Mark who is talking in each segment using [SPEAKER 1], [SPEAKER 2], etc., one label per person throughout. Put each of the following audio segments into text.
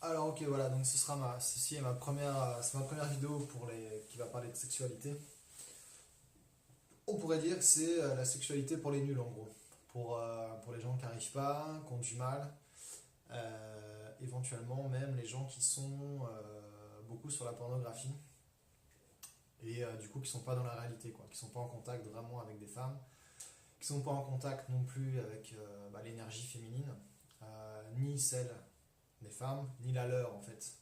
[SPEAKER 1] Alors ok voilà, donc ceci est c'est ma première vidéo qui va parler de sexualité. On pourrait dire que c'est la sexualité pour les nuls en gros. Pour les gens qui n'arrivent pas, qui ont du mal, éventuellement même les gens qui sont beaucoup sur la pornographie et du coup qui sont pas dans la réalité quoi, qui sont pas en contact vraiment avec des femmes, qui sont pas en contact non plus avec l'énergie féminine, ni celle des femmes, ni la leur en fait.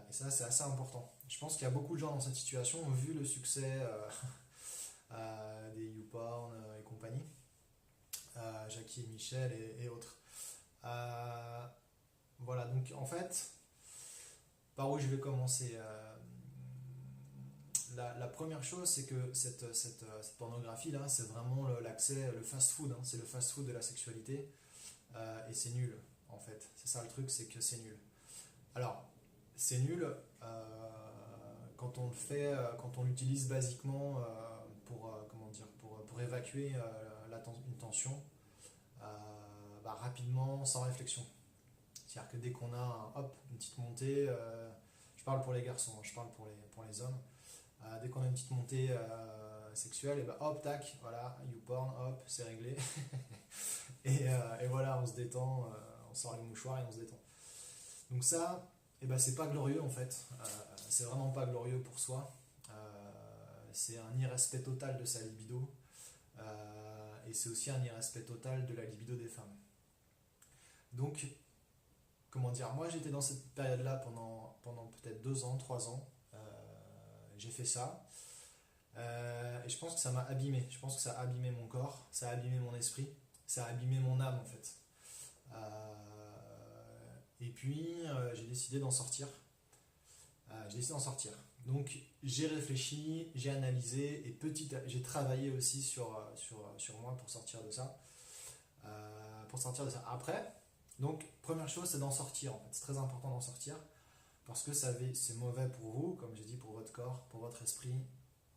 [SPEAKER 1] Et ça, c'est assez important. Je pense qu'il y a beaucoup de gens dans cette situation, vu le succès des YouPorn et compagnie, Jackie et Michel et autres. Euh, voilà, donc en fait, par où je vais commencer la première chose, c'est que cette pornographie-là, c'est vraiment l'accès, le fast-food, hein, c'est le fast-food de la sexualité, et c'est nul, en fait. C'est ça le truc, c'est que c'est nul. Alors, c'est nul quand on le fait, quand on l'utilise basiquement comment dire, pour évacuer une tension rapidement, sans réflexion. C'est-à-dire que dès qu'on a une petite montée, je parle pour les garçons, hein, je parle pour les hommes, dès qu'on a une petite montée sexuelle, et bah hop, tac, voilà, YouPorn, hop, c'est réglé. Et voilà, on se détend, on sort les mouchoirs et on se détend. Donc ça, c'est pas glorieux en fait. C'est vraiment pas glorieux pour soi. C'est un irrespect total de sa libido. Et c'est aussi un irrespect total de la libido des femmes. Donc, comment dire, moi j'étais dans cette période-là pendant peut-être 2 ans, 3 ans. J'ai fait ça. Et je pense que ça m'a abîmé. Je pense que ça a abîmé mon corps, ça a abîmé mon esprit, ça a abîmé mon âme en fait. Et puis j'ai décidé d'en sortir. Donc j'ai réfléchi, j'ai analysé et j'ai travaillé aussi sur moi pour sortir de ça. Après, donc première chose c'est d'en sortir en fait. C'est très important d'en sortir parce que c'est mauvais pour vous, comme j'ai dit, pour votre corps, pour votre esprit,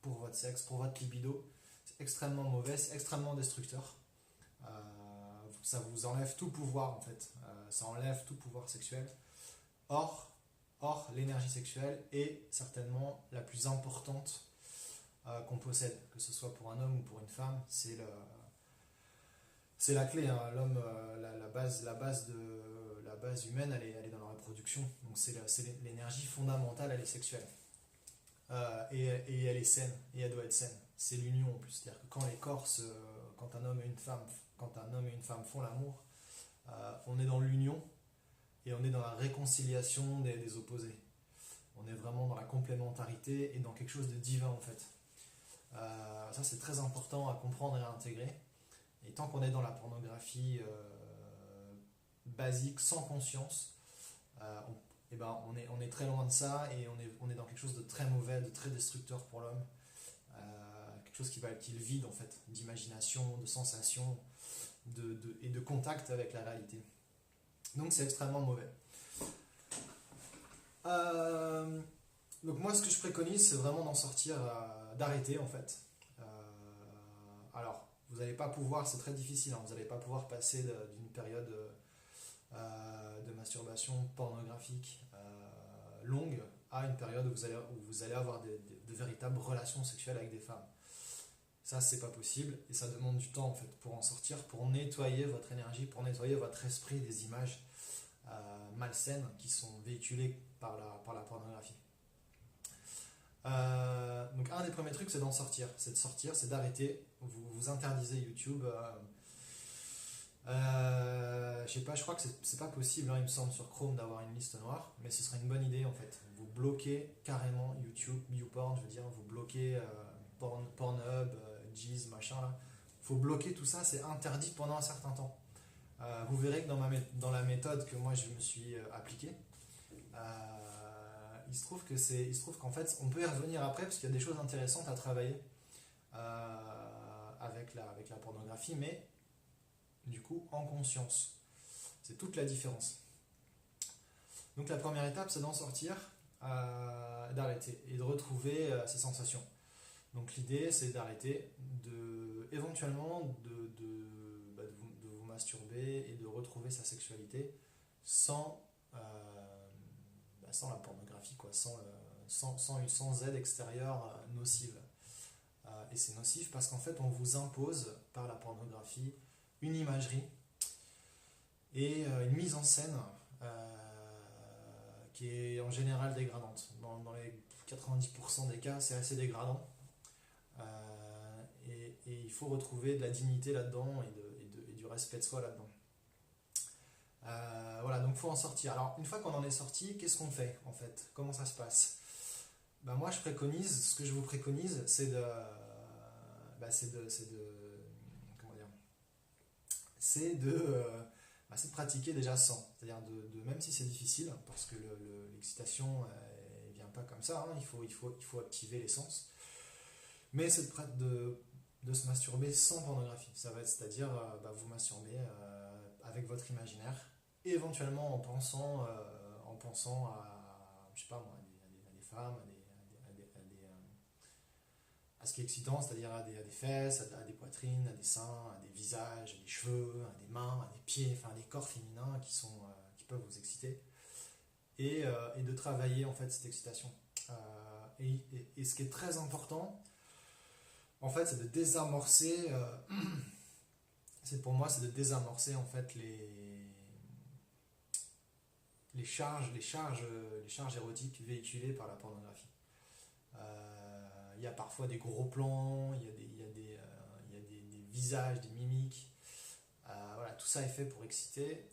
[SPEAKER 1] pour votre sexe, pour votre libido. C'est extrêmement mauvais, c'est extrêmement destructeur. Ça vous enlève tout pouvoir en fait. Ça enlève tout pouvoir sexuel. Or, l'énergie sexuelle est certainement la plus importante qu'on possède, que ce soit pour un homme ou pour une femme. C'est la clé. Hein. L'homme, la base humaine, elle est dans la reproduction. Donc c'est l'énergie fondamentale, elle est sexuelle. Et elle est saine, et elle doit être saine. C'est l'union en plus. C'est-à-dire que quand un homme et une femme, font l'amour, on est dans l'union et on est dans la réconciliation des opposés. On est vraiment dans la complémentarité et dans quelque chose de divin en fait. Ça c'est très important à comprendre et à intégrer. Et tant qu'on est dans la pornographie basique, sans conscience, on est très loin de ça et on est dans quelque chose de très mauvais, de très destructeur pour l'homme. Quelque chose qui le vide en fait, d'imagination, de sensations et de contact avec la réalité. Donc c'est extrêmement mauvais. Euh, donc moi ce que je préconise c'est vraiment d'en sortir, d'arrêter en fait. Euh, alors vous n'allez pas pouvoir, c'est très difficile, hein, vous n'allez pas pouvoir passer d'une période de masturbation pornographique longue à une période où vous allez avoir de véritables relations sexuelles avec des femmes. Ça, c'est pas possible et ça demande du temps en fait pour en sortir, pour nettoyer votre énergie, pour nettoyer votre esprit des images malsaines qui sont véhiculées par la pornographie. Donc un des premiers trucs c'est d'en sortir, c'est d'arrêter. Vous interdisez YouTube. Je sais pas, je crois que c'est pas possible, hein, il me semble, sur Chrome d'avoir une liste noire, mais ce serait une bonne idée en fait. Vous bloquez carrément YouTube, YouPorn, je veux dire, vous bloquez Pornhub, Jeez, machin là. Faut bloquer tout ça, c'est interdit pendant un certain temps. Vous verrez que dans la méthode que moi je me suis appliquée, il se trouve qu'en fait, on peut y revenir après parce qu'il y a des choses intéressantes à travailler avec la pornographie, mais du coup en conscience. C'est toute la différence. Donc la première étape, c'est d'en sortir, d'arrêter et de retrouver ses sensations. Donc l'idée, c'est d'arrêter, éventuellement de vous masturber et de retrouver sa sexualité sans sans la pornographie, quoi, sans aide extérieure nocive. Et c'est nocif parce qu'en fait, on vous impose par la pornographie une imagerie et une mise en scène qui est en général dégradante. Dans les 90% des cas, c'est assez dégradant. Et il faut retrouver de la dignité là-dedans et du respect de soi là-dedans. Voilà, donc il faut en sortir. Alors, une fois qu'on en est sorti, qu'est-ce qu'on fait en fait? Comment ça se passe? Moi, ce que je vous préconise, comment dire, c'est de pratiquer déjà sans. C'est-à-dire même si c'est difficile, parce que l'excitation ne vient pas comme ça, hein, il faut activer les sens. Mais c'est de se masturber sans pornographie. Ça va être, c'est-à-dire vous masturber avec votre imaginaire, et éventuellement en pensant je sais pas moi, à des femmes, à ce qui est excitant, c'est-à-dire à des fesses, à des poitrines, à des seins, à des visages, à des cheveux, à des mains, à des pieds, enfin des corps féminins qui peuvent vous exciter, et de travailler en fait cette excitation. Et ce qui est très important, en fait, c'est de désamorcer. C'est de désamorcer en fait les charges érotiques véhiculées par la pornographie. Il y a parfois des gros plans, il y a des visages, des mimiques. Voilà, tout ça est fait pour exciter.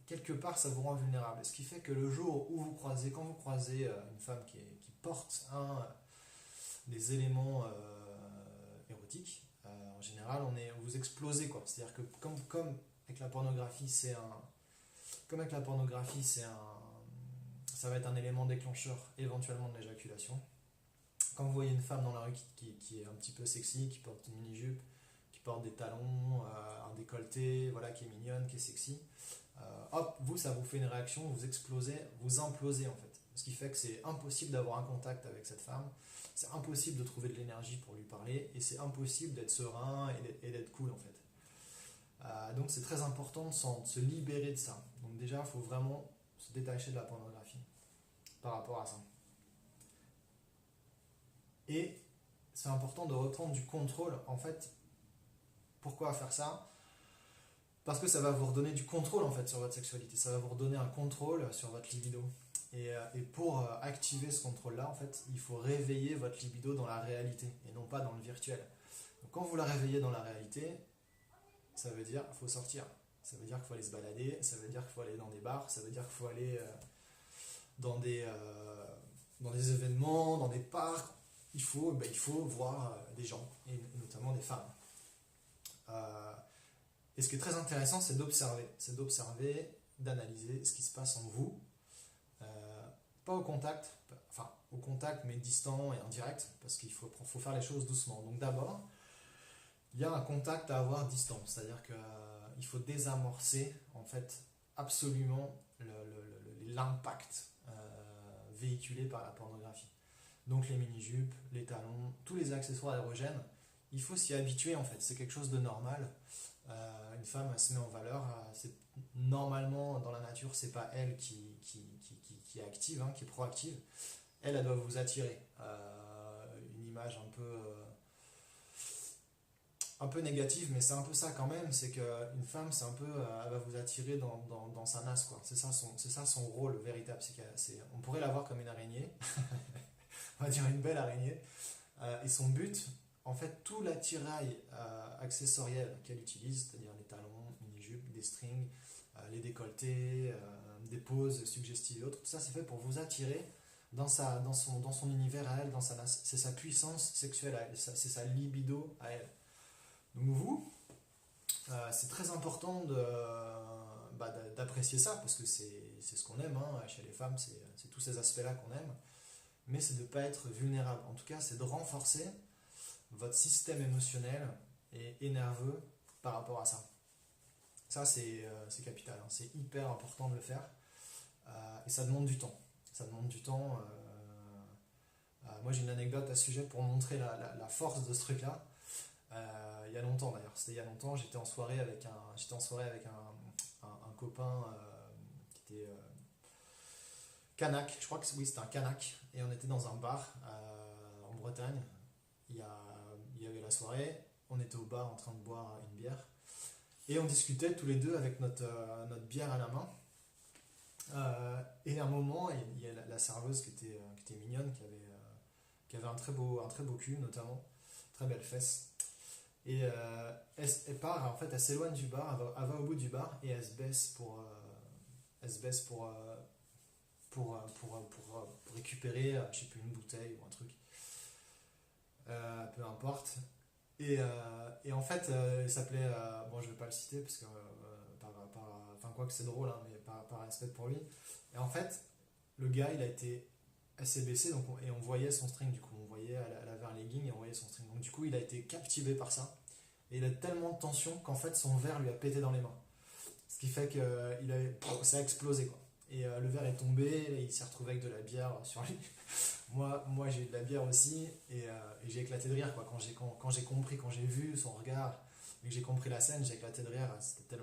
[SPEAKER 1] Quelque part, ça vous rend vulnérable. Ce qui fait que le jour où quand vous croisez une femme qui porte des éléments érotiques, en général, vous explosez quoi. C'est-à-dire que comme avec la pornographie, ça va être un élément déclencheur éventuellement de l'éjaculation. Quand vous voyez une femme dans la rue qui est un petit peu sexy, qui porte une mini-jupe, qui porte des talons, un décolleté, voilà, qui est mignonne, qui est sexy, ça vous fait une réaction, vous explosez, vous implosez en fait. Ce qui fait que c'est impossible d'avoir un contact avec cette femme, c'est impossible de trouver de l'énergie pour lui parler, et c'est impossible d'être serein et d'être cool en fait. Donc c'est très important de se libérer de ça. Donc déjà, il faut vraiment se détacher de la pornographie par rapport à ça. Et c'est important de reprendre du contrôle. En fait, pourquoi faire ça? Parce que ça va vous redonner du contrôle en fait sur votre sexualité. Ça va vous redonner un contrôle sur votre libido. Et pour activer ce contrôle-là, en fait, il faut réveiller votre libido dans la réalité et non pas dans le virtuel. Donc quand vous la réveillez dans la réalité, ça veut dire qu'il faut sortir. Ça veut dire qu'il faut aller se balader, ça veut dire qu'il faut aller dans des bars, ça veut dire qu'il faut aller dans des événements, dans des parcs. Il faut voir des gens, et notamment des femmes. Et ce qui est très intéressant, c'est d'observer, d'analyser ce qui se passe en vous. Pas au contact, enfin au contact mais distant et indirect, parce qu'il faut faire les choses doucement. Donc d'abord, il y a un contact à avoir distant, c'est-à-dire qu'il faut désamorcer en fait absolument l'impact véhiculé par la pornographie. Donc les mini-jupes, les talons, tous les accessoires érogènes, il faut s'y habituer en fait, c'est quelque chose de normal. Une femme elle se met en valeur, normalement dans la nature c'est pas elle qui est active, hein, qui est proactive, elle doit vous attirer. Une image un peu négative, mais c'est un peu ça quand même, c'est qu'une femme c'est un peu, elle va vous attirer dans sa nasse quoi. C'est ça son rôle véritable, on pourrait la voir comme une araignée, on va dire une belle araignée, et son but, en fait, tout l'attirail accessoriel qu'elle utilise, c'est-à-dire les talons, mini-jupes, des strings, les décolletés, des poses suggestives et autres, tout ça c'est fait pour vous attirer dans son univers à elle, c'est sa puissance sexuelle à elle, c'est sa libido à elle. Donc vous, c'est très important d'apprécier ça, parce que c'est ce qu'on aime, hein, chez les femmes, c'est tous ces aspects-là qu'on aime, mais c'est de ne pas être vulnérable. En tout cas, c'est de renforcer votre système émotionnel et nerveux par rapport à ça. Ça, c'est capital, hein. C'est hyper important de le faire. Et ça demande du temps. Ça demande du temps. Moi, j'ai une anecdote à ce sujet pour montrer la force de ce truc-là. Il y a longtemps d'ailleurs. C'était il y a longtemps. J'étais en soirée avec un copain qui était Kanak, je crois que oui, c'était un Kanak, et on était dans un bar en Bretagne. Il y avait la soirée, on était au bar en train de boire une bière, et on discutait tous les deux avec notre bière à la main. Et à un moment, il y a la serveuse qui était mignonne, qui avait un très beau cul notamment, très belle fesse. Et elle part, en fait, elle s'éloigne du bar, elle va au bout du bar et elle se baisse pour récupérer, je sais plus, une bouteille ou un truc, peu importe. Et en fait, il s'appelait, bon, je vais pas le citer parce que, enfin, quoi que c'est drôle, hein, mais par respect pour lui. Et en fait, le gars, elle s'est baissée et on voyait son string, du coup, on voyait, elle avait un legging et on voyait son string. Donc, du coup, il a été captivé par ça. Et il a tellement de tension qu'en fait, son verre lui a pété dans les mains. Ce qui fait que ça a explosé, quoi. Et le verre est tombé, et il s'est retrouvé avec de la bière sur lui. Moi j'ai eu de la bière aussi, et j'ai éclaté de rire, quoi. Quand j'ai compris, quand j'ai vu son regard, et que j'ai compris la scène, j'ai éclaté de rire. C'était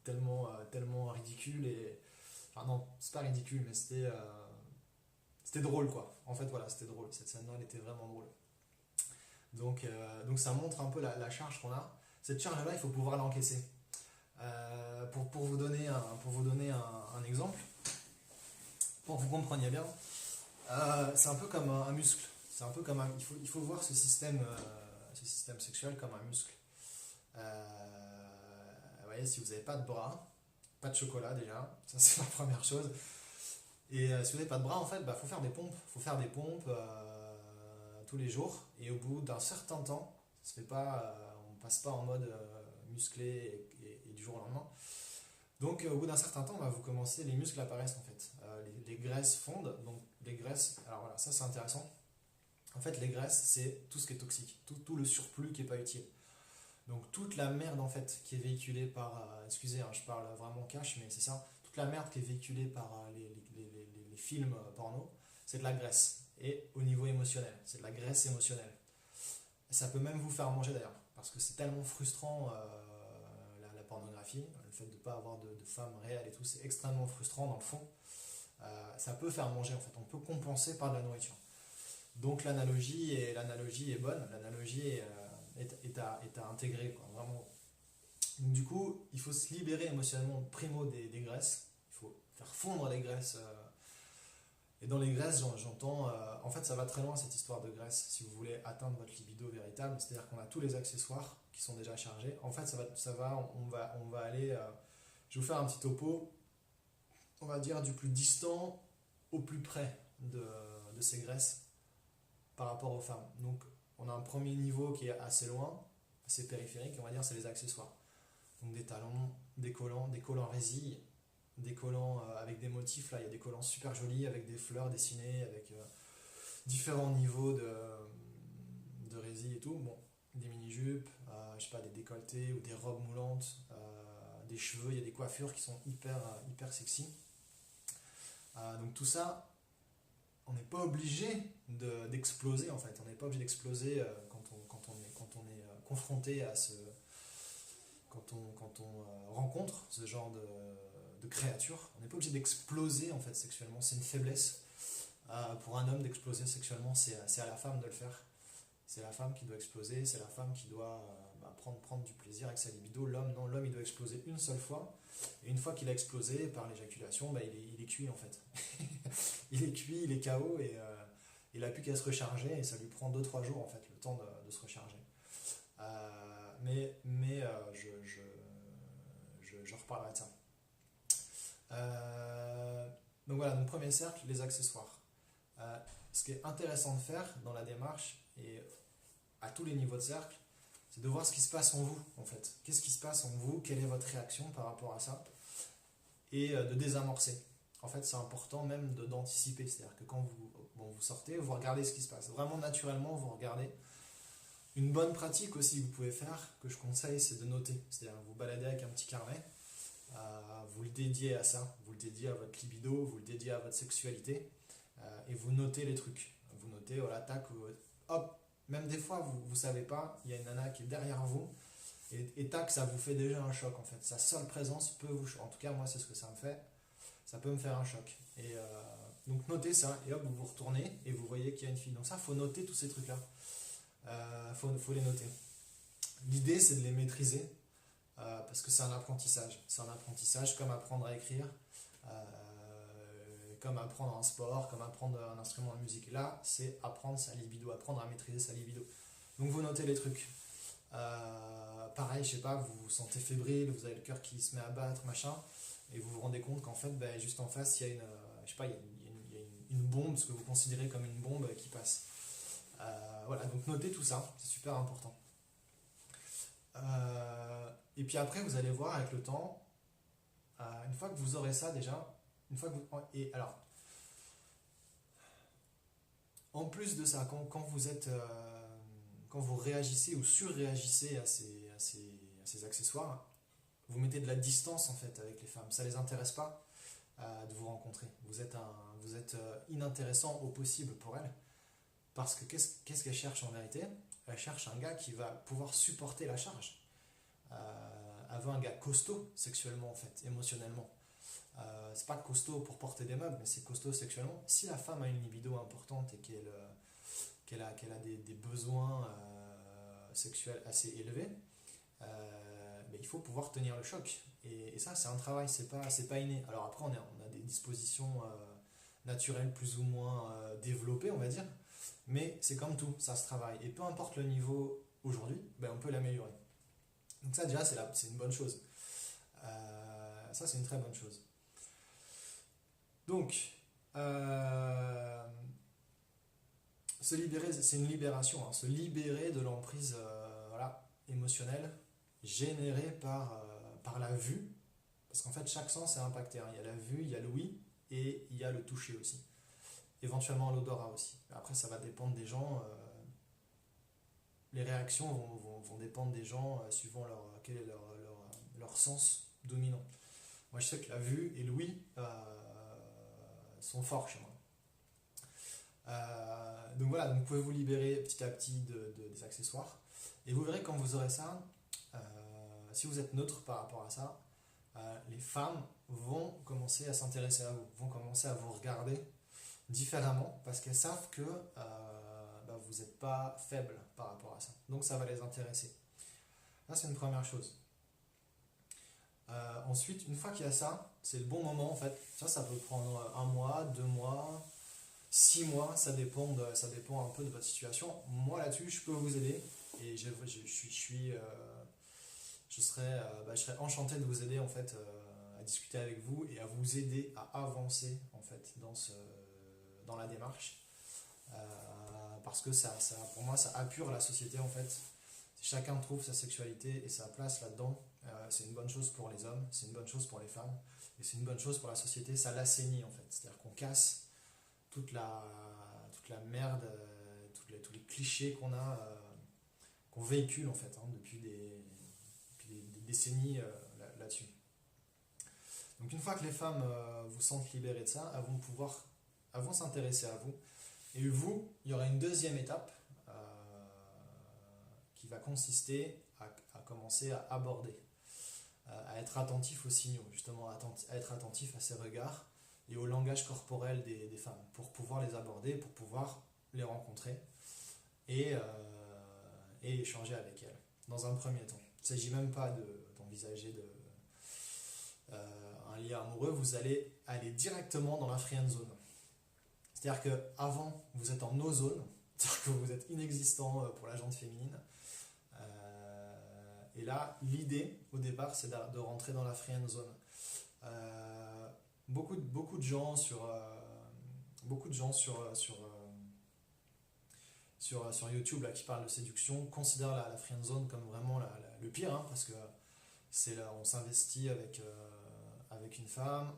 [SPEAKER 1] tellement ridicule. Enfin, non, c'est pas ridicule, mais c'était drôle, quoi. En fait, voilà, c'était drôle. Cette scène-là, elle était vraiment drôle. Donc ça montre un peu la charge qu'on a. Cette charge-là, il faut pouvoir l'encaisser. Pour vous donner un exemple, pour que vous compreniez bien, c'est un peu comme un muscle. C'est un peu comme il faut voir ce système sexuel comme un muscle. Vous voyez, si vous n'avez pas de bras, pas de chocolat déjà, ça c'est la première chose. Et si vous n'avez pas de bras, en fait, faut faire des pompes. Faut faire des pompes tous les jours. Et au bout d'un certain temps, ça se fait pas, on passe pas en mode musclé et du jour au lendemain. Donc au bout d'un certain temps, vous commencez, les muscles apparaissent en fait. Les graisses fondent. Donc les graisses, alors voilà, ça c'est intéressant. En fait, les graisses, c'est tout ce qui est toxique, tout le surplus qui n'est pas utile. Donc toute la merde en fait qui est véhiculée par, excusez, hein, je parle vraiment cash, mais c'est ça, toute la merde qui est véhiculée par les films porno, c'est de la graisse. Et au niveau émotionnel, c'est de la graisse émotionnelle. Ça peut même vous faire manger d'ailleurs, parce que c'est tellement frustrant la pornographie, le fait de ne pas avoir de femmes réelles et tout, c'est extrêmement frustrant dans le fond. Ça peut faire manger en fait, on peut compenser par de la nourriture. Donc l'analogie est bonne, l'analogie est à intégrer, quoi, vraiment. Donc du coup, il faut se libérer émotionnellement primo des graisses, il faut faire fondre les graisses. Et dans les graisses, j'entends, en fait ça va très loin cette histoire de graisse, si vous voulez atteindre votre libido véritable, c'est-à-dire qu'on a tous les accessoires qui sont déjà chargés. En fait on va aller, je vais vous faire un petit topo, on va dire du plus distant au plus près de ces graisses par rapport aux femmes. Donc on a un premier niveau qui est assez loin, assez périphérique, on va dire c'est les accessoires. Donc des talons, des collants résille, des collants avec des motifs, là il y a des collants super jolis avec des fleurs dessinées, avec différents niveaux de résille et tout. Bon, des mini-jupes, je sais pas, des décolletés ou des robes moulantes, des cheveux, il y a des coiffures qui sont hyper sexy. Donc tout ça, on n'est pas obligé d'exploser en fait, on n'est pas obligé d'exploser quand on est confronté à quand on rencontre ce genre de créature, on n'est pas obligé d'exploser en fait sexuellement, c'est une faiblesse. Pour un homme d'exploser sexuellement, c'est à la femme de le faire. C'est la femme qui doit exploser, c'est la femme qui doit prendre du plaisir avec sa libido. L'homme, non, l'homme il doit exploser une seule fois. Et une fois qu'il a explosé par l'éjaculation, il est cuit en fait. Il est cuit, il est KO et il n'a plus qu'à se recharger et ça lui prend 2-3 jours en fait, le temps de se recharger. Je reparlerai de ça. Donc voilà, donc premier cercle, les accessoires. Ce qui est intéressant de faire dans la démarche et à tous les niveaux de cercle, c'est de voir ce qui se passe en vous en fait. Qu'est-ce qui se passe en vous, quelle est votre réaction par rapport à ça, et de désamorcer. En fait, c'est important même d'anticiper, c'est-à-dire que quand vous sortez, vous regardez ce qui se passe. Vraiment naturellement, vous regardez. Une bonne pratique aussi que vous pouvez faire, que je conseille, c'est de noter. C'est-à-dire vous baladez avec un petit carnet, vous le dédiez à ça, vous le dédiez à votre libido, vous le dédiez à votre sexualité, et vous notez les trucs. Vous notez, voilà, tac, hop. Même des fois, vous ne savez pas, il y a une nana qui est derrière vous, Et tac, ça vous fait déjà un choc en fait. Sa seule présence peut vous choquer. En tout cas, moi, c'est ce que ça me fait. Ça peut me faire un choc. Et donc, notez ça. Et hop, vous vous retournez et vous voyez qu'il y a une fille. Donc, ça, il faut noter tous ces trucs-là. Faut les noter. L'idée, c'est de les maîtriser parce que c'est un apprentissage. C'est un apprentissage comme apprendre à écrire, comme apprendre un sport, comme apprendre un instrument de musique. Là, c'est apprendre sa libido, apprendre à maîtriser sa libido. Donc, vous notez les trucs. Pareil, je sais pas, vous vous sentez fébrile, vous avez le cœur qui se met à battre, machin, et vous vous rendez compte qu'en fait, ben, juste en face, il y a une, je sais pas, il y a une bombe, ce que vous considérez comme une bombe qui passe. Voilà, donc notez tout ça, c'est super important. Et puis après, vous allez voir avec le temps, une fois que vous aurez ça déjà, une fois que vous, et alors, en plus de ça, quand vous êtes, quand vous réagissez ou surréagissez à ces accessoires, vous mettez de la distance en fait avec les femmes. Ça les intéresse pas de vous rencontrer. Vous êtes inintéressant au possible pour elles. Parce que qu'est-ce qu'elle cherche en vérité? Elle cherche un gars qui va pouvoir supporter la charge. Elle veut un gars costaud sexuellement en fait, émotionnellement. C'est pas costaud pour porter des meubles, mais c'est costaud sexuellement. Si la femme a une libido importante et qu'elle a des besoins sexuels assez élevés, mais il faut pouvoir tenir le choc. Et ça, c'est un travail, c'est pas inné. Alors après, on a des dispositions naturelles plus ou moins développées, on va dire. Mais c'est comme tout, ça se travaille. Et peu importe le niveau aujourd'hui, ben on peut l'améliorer. Donc ça déjà, c'est une bonne chose. Ça, c'est une très bonne chose. Donc, se libérer, c'est une libération. Hein, se libérer de l'emprise voilà, émotionnelle générée par la vue. Parce qu'en fait, chaque sens est impacté. Hein. Il y a la vue, il y a l'ouïe et il y a le toucher aussi. Éventuellement l'odorat aussi. Après, ça va dépendre des gens. Les réactions vont dépendre des gens suivant quel est leur sens dominant. Moi, je sais que la vue et l'ouïe sont forts chez moi. Donc voilà, donc vous pouvez vous libérer petit à petit des accessoires. Et vous verrez quand vous aurez ça, si vous êtes neutre par rapport à ça, les femmes vont commencer à s'intéresser à vous, vont commencer à vous regarder différemment parce qu'elles savent que vous n'êtes pas faible par rapport à ça. Donc ça va les intéresser. Ça, c'est une première chose. Ensuite, une fois qu'il y a ça, c'est le bon moment en fait. Ça peut prendre 1 mois, 2 mois, 6 mois, ça dépend un peu de votre situation. Moi là-dessus, je peux vous aider et je serais enchanté de vous aider en fait à discuter avec vous et à vous aider à avancer en fait dans la démarche. Parce que pour moi, ça appure la société en fait. Si chacun trouve sa sexualité et sa place là-dedans, c'est une bonne chose pour les hommes, c'est une bonne chose pour les femmes, et c'est une bonne chose pour la société, ça l'assainit en fait. C'est-à-dire qu'on casse toute la merde, tous les clichés qu'on véhicule en fait, hein, depuis des décennies là-dessus. Donc une fois que les femmes vous sentent libérées de ça, elles vont s'intéresser à vous. Et vous, il y aura une deuxième étape qui va consister à commencer à aborder, à être attentif aux signaux, justement à être attentif à ces regards et au langage corporel des femmes, pour pouvoir les aborder, pour pouvoir les rencontrer et échanger avec elles, dans un premier temps. Il ne s'agit même pas d'envisager un lien amoureux, vous allez aller directement dans la friend zone. C'est-à-dire qu'avant, vous êtes en no-zone, c'est-à-dire que vous êtes inexistant pour la jante féminine. Et là, l'idée, au départ, c'est de rentrer dans la friend zone. Beaucoup de gens sur YouTube là, qui parlent de séduction considèrent la friend zone comme vraiment le pire, hein, parce que c'est là on s'investit avec une femme,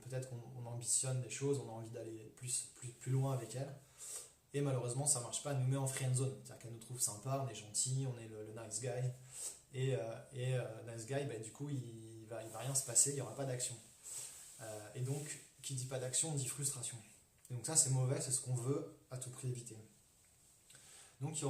[SPEAKER 1] peut-être qu'on ambitionne des choses, on a envie d'aller plus loin avec elle, et malheureusement ça marche pas, elle nous met en friend zone, c'est-à-dire qu'elle nous trouve sympa, on est gentil, on est le nice guy, et nice guy, du coup il va rien se passer, il n'y aura pas d'action. Et donc, qui dit pas d'action, dit frustration. Et donc ça c'est mauvais, c'est ce qu'on veut à tout prix éviter. Donc il y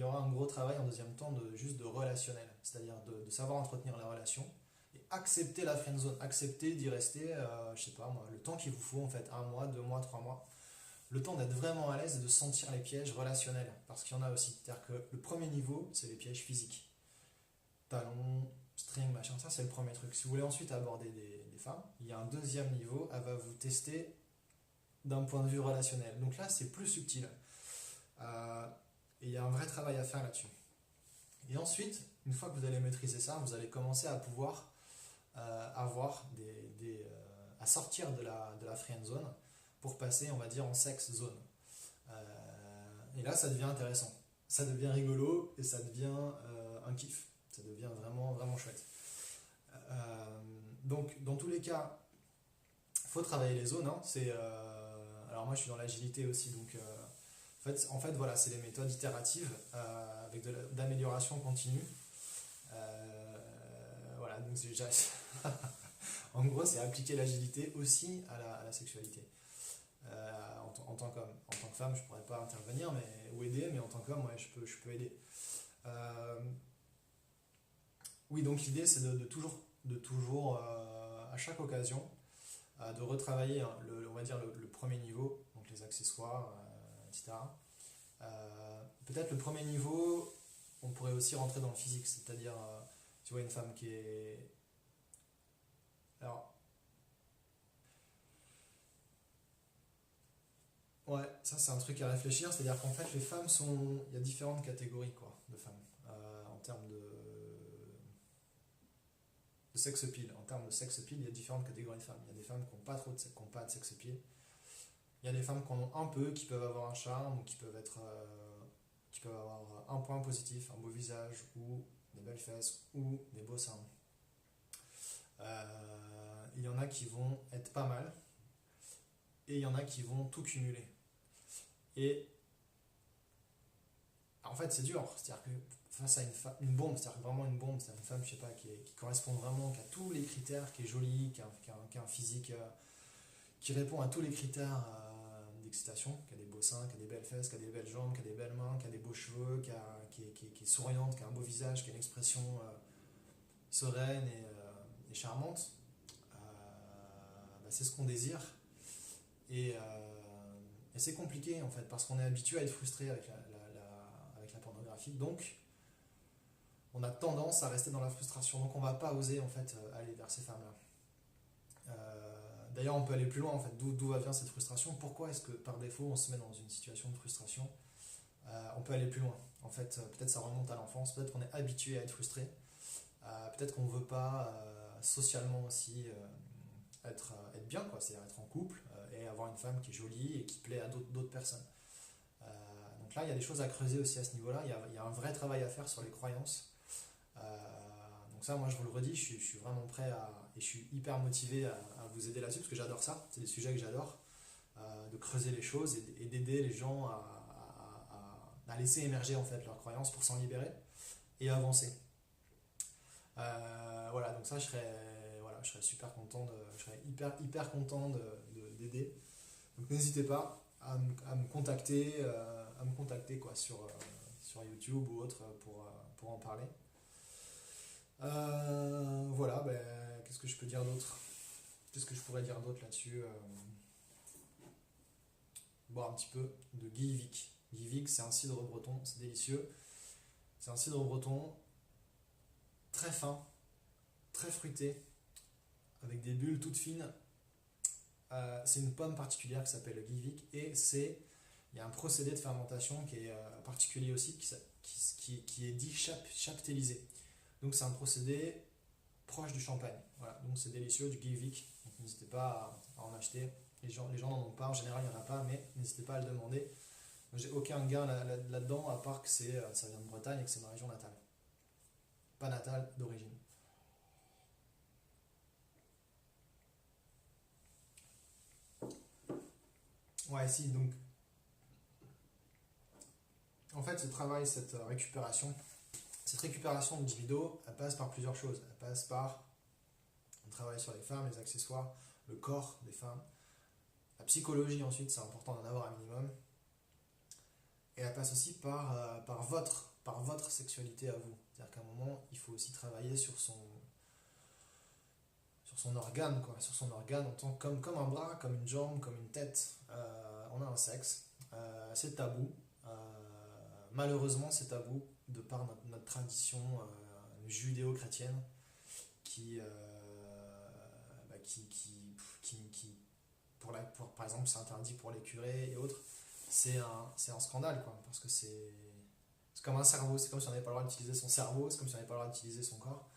[SPEAKER 1] aura un gros travail en deuxième temps de juste de relationnel, c'est-à-dire de savoir entretenir la relation et accepter la friend zone, accepter d'y rester, je sais pas moi, le temps qu'il vous faut en fait, 1 mois, 2 mois, 3 mois, le temps d'être vraiment à l'aise et de sentir les pièges relationnels, parce qu'il y en a aussi. C'est-à-dire que le premier niveau, c'est les pièges physiques, talons, string, machin, ça c'est le premier truc. Si vous voulez ensuite aborder des femmes, il y a un deuxième niveau, elle va vous tester d'un point de vue relationnel. Donc là, c'est plus subtil. Euh, et il y a un vrai travail à faire là-dessus. Et ensuite, une fois que vous allez maîtriser ça, vous allez commencer à pouvoir avoir à sortir de la friend zone pour passer, on va dire, en sex zone. Et là, ça devient intéressant. Ça devient rigolo et ça devient un kiff. Ça devient vraiment, vraiment chouette. Donc, dans tous les cas, il faut travailler les zones. Hein. Alors moi, je suis dans l'agilité aussi, donc en fait, voilà, c'est les méthodes itératives avec d'amélioration continue. Voilà, donc en gros, c'est appliquer l'agilité aussi à la sexualité. En tant qu'homme. En tant que femme, je pourrais pas intervenir ou aider, mais en tant qu'homme, ouais, je peux aider. Oui, donc l'idée, c'est de toujours à chaque occasion, de retravailler hein, on va dire le premier niveau, donc les accessoires, etc. Peut-être le premier niveau, on pourrait aussi rentrer dans le physique, c'est-à-dire, tu vois, une femme qui est... Alors, ouais, ça c'est un truc à réfléchir, c'est-à-dire qu'en fait, les femmes sont... Il y a différentes catégories, quoi, de femmes, en termes de sex appeal. En termes de sex appeal, il y a différentes catégories de femmes. Il y a des femmes qui n'ont pas qui ont pas de sex appeal. Il y a des femmes qui en ont un peu, qui peuvent avoir un charme, ou qui peuvent avoir un point positif, un beau visage, ou des belles fesses, ou des beaux seins. Il y en a qui vont être pas mal, et il y en a qui vont tout cumuler. Et en fait, c'est dur. C'est-à-dire que face à une bombe, c'est-à-dire vraiment une bombe, c'est une femme, je sais pas, qui correspond vraiment, qui a tous les critères, qui est jolie, qui a un physique qui répond à tous les critères d'excitation, qui a des beaux seins, qui a des belles fesses, qui a des belles jambes, qui a des belles mains, qui a des beaux cheveux, qui est souriante, qui a un beau visage, qui a une expression sereine et charmante. Bah, c'est ce qu'on désire. Et, et c'est compliqué en fait, parce qu'on est habitué à être frustré avec la pornographie. Donc, on a tendance à rester dans la frustration. Donc, on va pas oser en fait aller vers ces femmes-là. D'ailleurs, on peut aller plus loin en fait. D'où va venir cette frustration? Pourquoi est-ce que par défaut on se met dans une situation de frustration? On peut aller plus loin. En fait, peut-être ça remonte à l'enfance. Peut-être qu'on est habitué à être frustré. Peut-être qu'on ne veut pas socialement aussi être bien, quoi. C'est-à-dire être en couple et avoir une femme qui est jolie et qui plaît à d'autres personnes. Donc là, il y a des choses à creuser aussi à ce niveau-là. Il y a un vrai travail à faire sur les croyances. Donc ça, moi, je vous le redis, je suis vraiment prêt et je suis hyper motivé à vous aider là-dessus parce que j'adore ça. C'est des sujets que j'adore, de creuser les choses et d'aider les gens à laisser émerger en fait leurs croyances pour s'en libérer et avancer. Voilà, donc ça, je serais super content, je serais hyper content d'aider. Donc n'hésitez pas à me contacter quoi, sur YouTube ou autre pour en parler. Voilà, ben, qu'est-ce que je peux dire d'autre? Qu'est-ce que je pourrais dire d'autre là-dessus? Boire un petit peu de Guilvic. Guilvic, c'est un cidre breton, c'est délicieux. C'est un cidre breton très fin, très fruité, avec des bulles toutes fines. C'est une pomme particulière qui s'appelle le Guilvic et il y a un procédé de fermentation qui est particulier aussi, qui est dit chaptélisé. Donc c'est un procédé proche du champagne. Voilà, donc c'est délicieux, du Guilvic. Donc n'hésitez pas à en acheter. Les gens n'en ont pas, en général il n'y en a pas, mais n'hésitez pas à le demander. J'ai aucun gain là-dedans, à part que ça vient de Bretagne et que c'est ma région natale. Pas natale, d'origine. Ouais, si, donc en fait ce travail, cette récupération de libido, elle passe par plusieurs choses. Elle passe par un travail sur les femmes, les accessoires, le corps des femmes, la psychologie ensuite, c'est important d'en avoir un minimum. Et elle passe aussi par votre sexualité à vous. C'est-à-dire qu'à un moment, il faut aussi travailler sur son organe, quoi, sur son organe en tant comme un bras, comme une jambe, comme une tête. On a un sexe, c'est tabou. Malheureusement, c'est tabou de par notre tradition judéo-chrétienne qui, bah, qui par exemple, c'est interdit pour les curés et autres. C'est un scandale, quoi, parce que c'est comme un cerveau, c'est comme si on n'avait pas le droit d'utiliser son cerveau, c'est comme si on n'avait pas le droit d'utiliser son corps.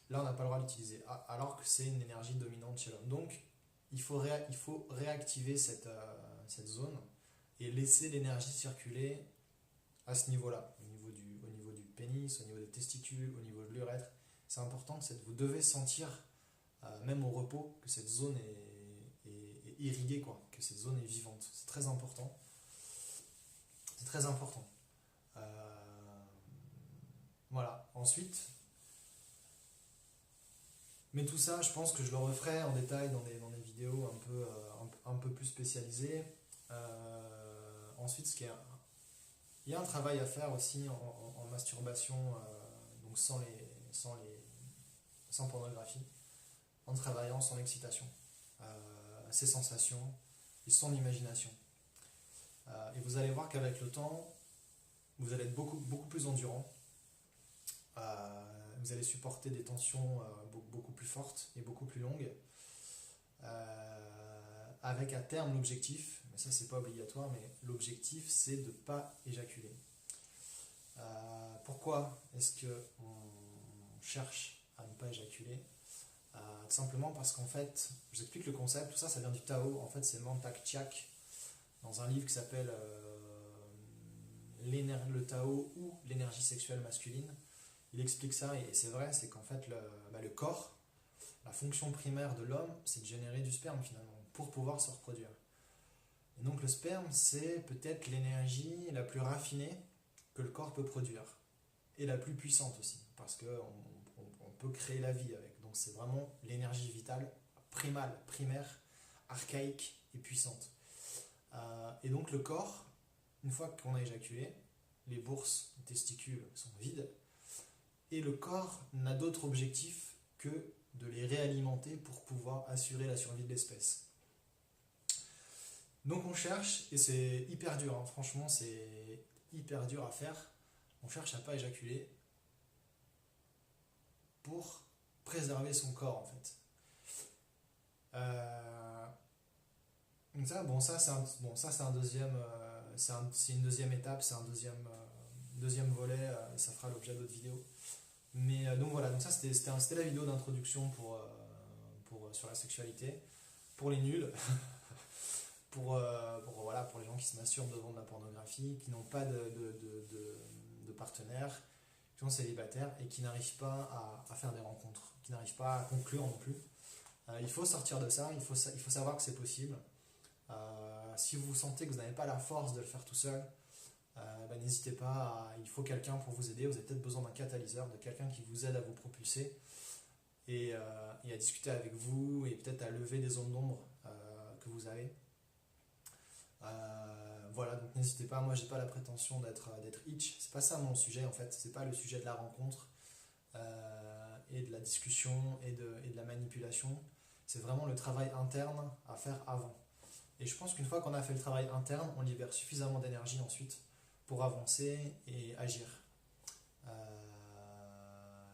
[SPEAKER 1] Là, on n'a pas le droit d'utiliser, alors que c'est une énergie dominante chez l'homme. Donc, il faut réactiver cette zone et laisser l'énergie circuler à ce niveau-là, au niveau du pénis, au niveau des testicules, au niveau de l'urètre. C'est important que vous devez sentir, même au repos, que cette zone est irriguée, quoi, que cette zone est vivante. C'est très important. C'est très important. Voilà. Ensuite, mais tout ça, je pense que je le referai en détail dans des vidéos un peu plus spécialisées. Ensuite, il y a un travail à faire aussi en masturbation, donc sans pornographie, en travaillant son excitation, ses sensations et son imagination. Et vous allez voir qu'avec le temps, vous allez être beaucoup, beaucoup plus endurant. Vous allez supporter des tensions beaucoup plus fortes et beaucoup plus longues. Avec à terme l'objectif, mais ça c'est pas obligatoire, mais l'objectif c'est de ne pas éjaculer. Pourquoi est-ce qu'on cherche à ne pas éjaculer? Tout simplement parce qu'en fait, je vous explique le concept, tout ça, ça vient du Tao, en fait c'est Mantak Chiak, dans un livre qui s'appelle le Tao ou l'énergie sexuelle masculine. Il explique ça, et c'est vrai, c'est qu'en fait le corps, la fonction primaire de l'homme, c'est de générer du sperme finalement, pour pouvoir se reproduire. Et donc le sperme, c'est peut-être l'énergie la plus raffinée que le corps peut produire, et la plus puissante aussi, parce qu'on peut créer la vie avec. Donc c'est vraiment l'énergie vitale, primale, primaire, archaïque et puissante. Et donc le corps, une fois qu'on a éjaculé, les bourses, les testicules sont vides, et le corps n'a d'autre objectif que de les réalimenter pour pouvoir assurer la survie de l'espèce. Donc on cherche, et c'est hyper dur, hein, franchement c'est hyper dur à faire, on cherche à ne pas éjaculer pour préserver son corps en fait. Donc ça c'est un deuxième, c'est une deuxième étape, c'est un deuxième volet, et ça fera l'objet d'autres vidéos. Mais donc voilà, donc ça c'était la vidéo d'introduction sur la sexualité, pour les nuls, voilà, pour les gens qui se masturbent devant de la pornographie, qui n'ont pas de partenaire, qui sont célibataires et qui n'arrivent pas à faire des rencontres, qui n'arrivent pas à conclure non plus. Il faut sortir de ça, il faut savoir que c'est possible. Si vous sentez que vous n'avez pas la force de le faire tout seul, n'hésitez pas, il faut quelqu'un pour vous aider. Vous avez peut-être besoin d'un catalyseur, de quelqu'un qui vous aide à vous propulser et à discuter avec vous, et peut-être à lever des zones d'ombre que vous avez. Voilà, donc n'hésitez pas. Moi j'ai pas la prétention d'être itch, c'est pas ça mon sujet en fait, c'est pas le sujet de la rencontre et de la discussion et de la manipulation. C'est vraiment le travail interne à faire avant. Et je pense qu'une fois qu'on a fait le travail interne, on libère suffisamment d'énergie ensuite pour avancer et agir.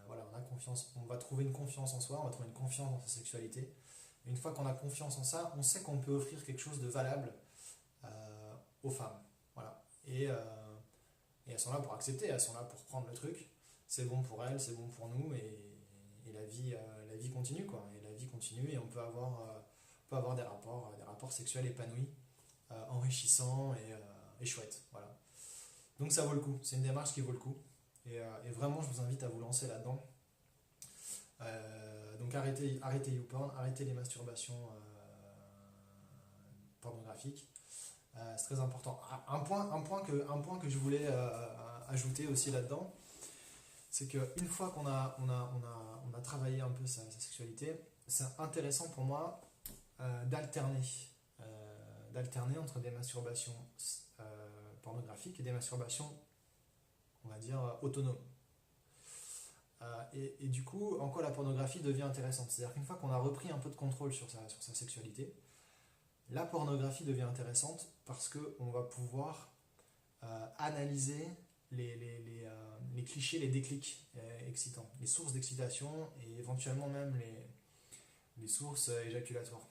[SPEAKER 1] Voilà, on a confiance, on va trouver une confiance en soi, on va trouver une confiance dans sa sexualité. Et une fois qu'on a confiance en ça, on sait qu'on peut offrir quelque chose de valable aux femmes. Voilà. Et elles sont là pour accepter, elles sont là pour prendre le truc. C'est bon pour elles, c'est bon pour nous, et la vie continue, quoi. Et la vie continue, et on peut avoir des rapports sexuels épanouis, enrichissants et chouettes. Voilà. Donc ça vaut le coup, c'est une démarche qui vaut le coup. Et vraiment, je vous invite à vous lancer là-dedans. Donc arrêtez YouPorn, arrêtez les masturbations pornographiques. C'est très important. Un point que je voulais ajouter aussi là-dedans, c'est qu'une fois qu'on a travaillé un peu sa sexualité, c'est intéressant pour moi d'alterner entre des masturbations pornographiques et des masturbations, on va dire, autonomes. Et du coup, en quoi la pornographie devient intéressante? C'est-à-dire qu'une fois qu'on a repris un peu de contrôle sur sa sexualité, la pornographie devient intéressante parce qu'on va pouvoir analyser les clichés, les déclics excitants, les sources d'excitation et éventuellement même les sources éjaculatoires.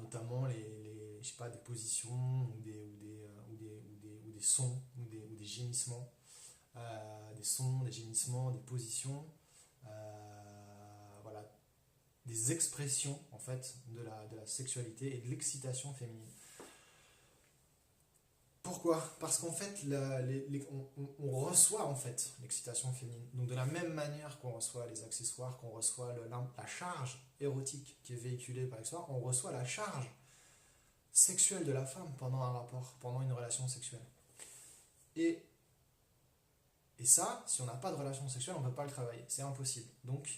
[SPEAKER 1] Notamment je sais pas, des positions ou des sons ou des gémissements, des sons, des gémissements, des positions, voilà, des expressions en fait de la sexualité et de l'excitation féminine. Pourquoi? Parce qu'en fait, on reçoit en fait l'excitation féminine. Donc de la même manière qu'on reçoit les accessoires, qu'on reçoit la charge érotique qui est véhiculée par l'accessoire, on reçoit la charge sexuelle de la femme pendant un rapport, pendant une relation sexuelle. Et ça, si on n'a pas de relation sexuelle, on ne peut pas le travailler. C'est impossible. Donc,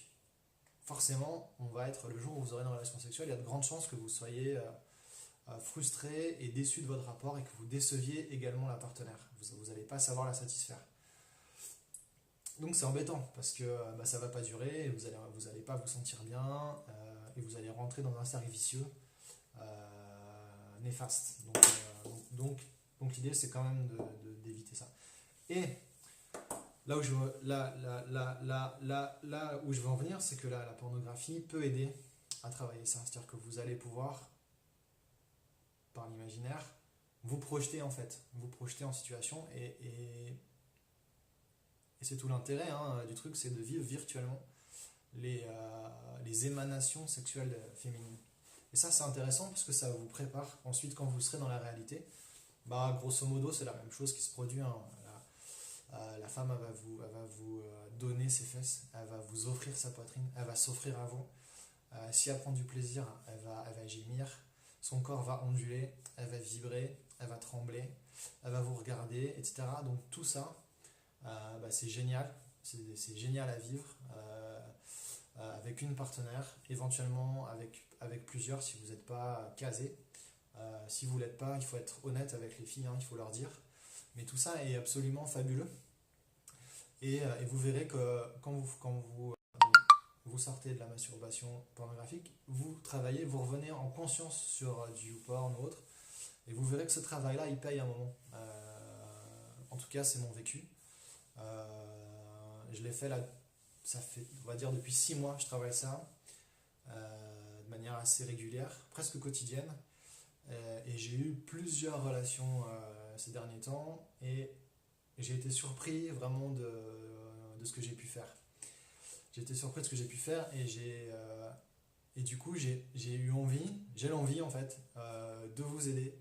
[SPEAKER 1] forcément, on va être, le jour où vous aurez une relation sexuelle, il y a de grandes chances que vous soyez frustré et déçu de votre rapport et que vous déceviez également la partenaire. Vous n'allez pas savoir la satisfaire. Donc c'est embêtant parce que ça ne va pas durer et vous allez pas vous sentir bien et vous allez rentrer dans un cercle vicieux néfaste. Donc l'idée c'est quand même d'éviter ça. Et là où je veux en venir, c'est que la pornographie peut aider à travailler ça. C'est-à-dire que vous allez pouvoir, par l'imaginaire, vous projeter en fait, vous projeter en situation et c'est tout l'intérêt du truc, c'est de vivre virtuellement les émanations sexuelles féminines. Et ça c'est intéressant parce que ça vous prépare ensuite quand vous serez dans la réalité. Grosso modo c'est la même chose qui se produit. La femme elle va vous donner ses fesses, elle va vous offrir sa poitrine, elle va s'offrir à vous. Si elle prend du plaisir, elle va gémir, son corps va onduler, elle va vibrer, elle va trembler, elle va vous regarder, etc. Donc tout ça, c'est génial, c'est génial à vivre avec une partenaire, éventuellement avec plusieurs si vous n'êtes pas casé. Si vous ne l'êtes pas, il faut être honnête avec les filles, il faut leur dire. Mais tout ça est absolument fabuleux. Et vous verrez que quand vous sortez de la masturbation pornographique, vous travaillez, vous revenez en conscience sur du YouPorn ou autre, et vous verrez que ce travail-là, il paye un moment. En tout cas, c'est mon vécu. Je l'ai fait là, ça fait, on va dire, depuis 6 mois, je travaille ça de manière assez régulière, presque quotidienne. Et j'ai eu plusieurs relations ces derniers temps, et j'ai été surpris vraiment de ce que j'ai pu faire. J'ai été surpris de ce que j'ai pu faire et du coup j'ai l'envie en fait de vous aider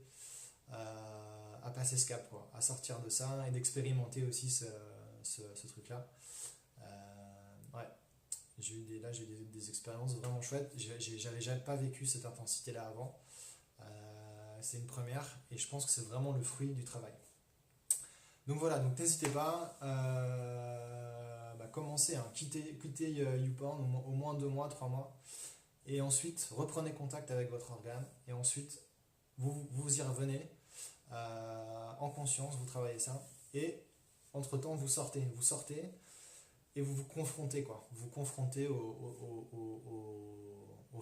[SPEAKER 1] à passer ce cap, quoi, à sortir de ça et d'expérimenter aussi ce truc-là. Ouais, j'ai eu des expériences vraiment chouettes. J'avais jamais pas vécu cette intensité-là avant. C'est une première et je pense que c'est vraiment le fruit du travail. Donc voilà, donc n'hésitez pas, commencez, quittez YouPorn au moins 2 mois, 3 mois, et ensuite reprenez contact avec votre organe, et ensuite vous y revenez en conscience, vous travaillez ça, et entre-temps vous sortez et vous vous confrontez, quoi. Vous vous confrontez aux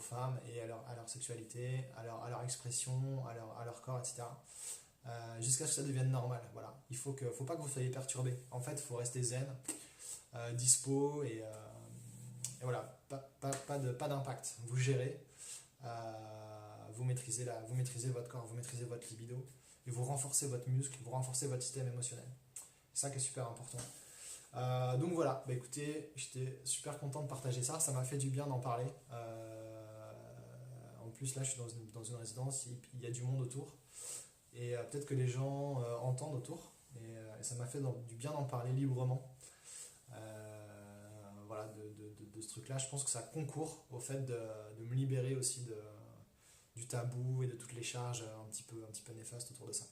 [SPEAKER 1] femmes et à leur sexualité, à leur expression, à leur corps, etc. Jusqu'à ce que ça devienne normal. Voilà. Faut pas que vous soyez perturbé. En fait, il faut rester zen, dispo et voilà, pas d'impact. Vous gérez, vous maîtrisez votre corps, vous maîtrisez votre libido et vous renforcez votre muscle, vous renforcez votre système émotionnel. C'est ça qui est super important. Donc voilà, écoutez, j'étais super content de partager ça. Ça m'a fait du bien d'en parler. En plus, là, je suis dans une résidence, il y a du monde autour. Et peut-être que les gens entendent autour. Et ça m'a fait du bien d'en parler librement. Voilà, de ce truc-là. Je pense que ça concourt au fait de me libérer aussi du tabou et de toutes les charges un petit peu néfastes autour de ça.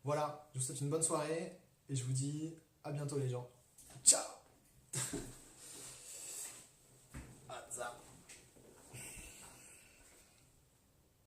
[SPEAKER 1] Voilà, je vous souhaite une bonne soirée et je vous dis à bientôt les gens. Ciao!